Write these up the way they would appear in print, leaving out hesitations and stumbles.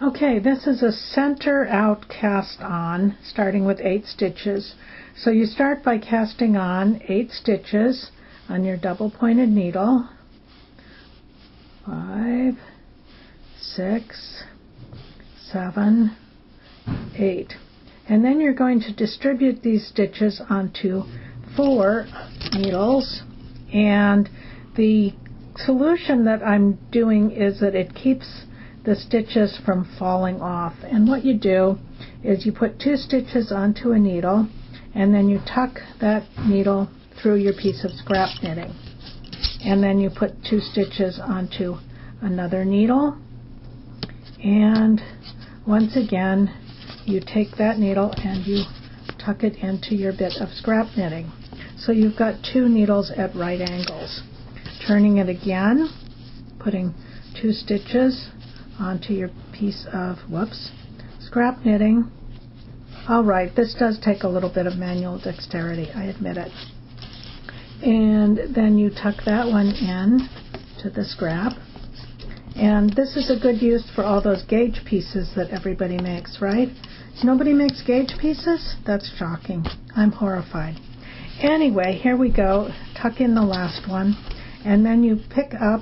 Okay, this is a center out cast on, starting with 8 stitches. So you start by casting on 8 stitches on your double pointed needle. 5, 6, 7, 8. And then you're going to distribute these stitches onto 4 needles, and the solution that I'm doing is that it keeps the stitches from falling off. And what you do is you put 2 stitches onto a needle, and then you tuck that needle through your piece of scrap knitting, and then you put 2 stitches onto another needle, and once again you take that needle and you tuck it into your bit of scrap knitting. So you've got 2 needles at right angles. Turning it again, putting 2 stitches onto your piece of scrap knitting. Alright, this does take a little bit of manual dexterity, I admit it. And then you tuck that one in to the scrap. And this is a good use for all those gauge pieces that everybody makes, right? Nobody makes gauge pieces? That's shocking. I'm horrified. Anyway, here we go. Tuck in the last one, and then you pick up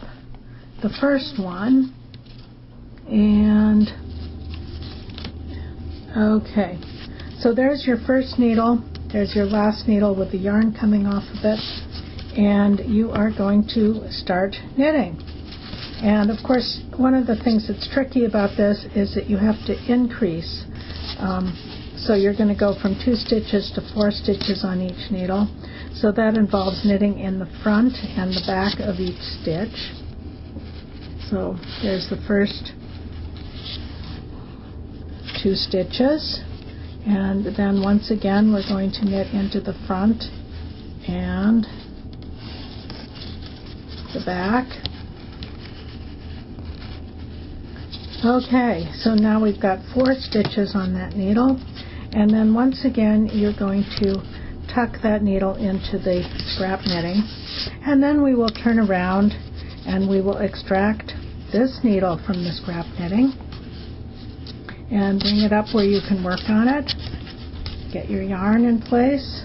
the first one, and okay, so there's your first needle, there's your last needle with the yarn coming off of it, and you are going to start knitting. And of course, one of the things that's tricky about this is that you have to increase. So you're going to go from 2 stitches to 4 stitches on each needle. So that involves knitting in the front and the back of each stitch. So there's the first 2 stitches. And then once again we're going to knit into the front and the back. Okay, so now we've got 4 stitches on that needle, and then once again you're going to tuck that needle into the scrap knitting, and then we will turn around and we will extract this needle from the scrap knitting and bring it up where you can work on it. Get your yarn in place,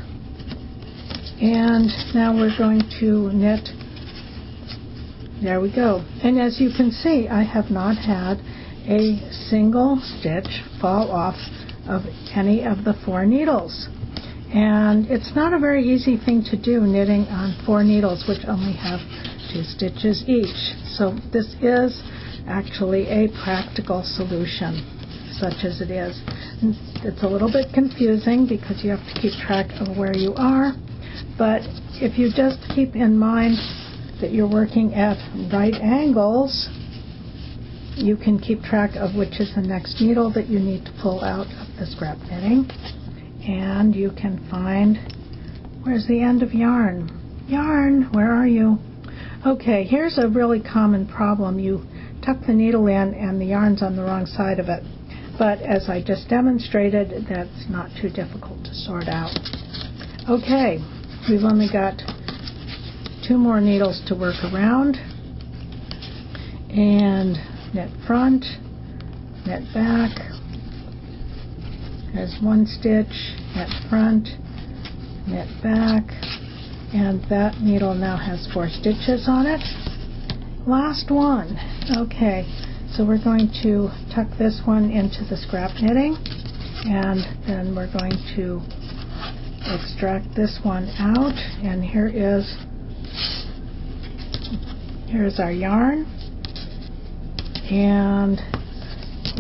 and now we're going to knit. There we go. And as you can see, I have not had a single stitch fall off of any of the 4 needles. And it's not a very easy thing to do, knitting on 4 needles which only have 2 stitches each. So this is actually a practical solution, such as it is. It's a little bit confusing because you have to keep track of where you are, but if you just keep in mind that you're working at right angles, you can keep track of which is the next needle that you need to pull out of the scrap knitting, and you can find, where's the end of yarn? Yarn, where are you? Okay, here's a really common problem. You tuck the needle in and the yarn's on the wrong side of it, but as I just demonstrated, that's not too difficult to sort out. Okay, we've only got 2 more needles to work around, and knit front, knit back, there's 1 stitch, knit front, knit back, and that needle now has 4 stitches on it. Last one. Okay, so we're going to tuck this one into the scrap knitting, and then we're going to extract this one out, and here's our yarn, and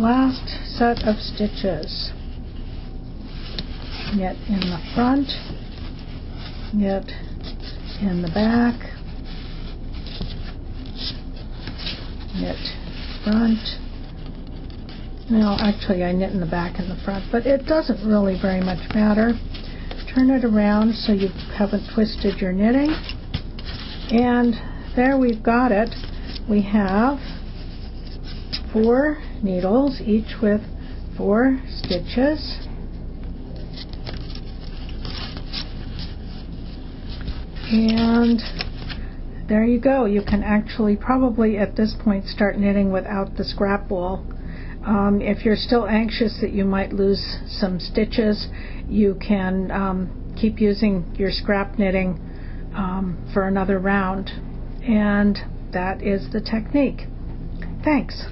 last set of stitches. Knit in the front, knit in the back, knit front. No, actually I knit in the back and the front, but it doesn't really very much matter. Turn it around so you haven't twisted your knitting, and there we've got it. We have 4 needles, each with 4 stitches. And there you go. You can actually probably at this point start knitting without the scrap wool. If you're still anxious that you might lose some stitches, you can keep using your scrap knitting for another round. And that is the technique. Thanks.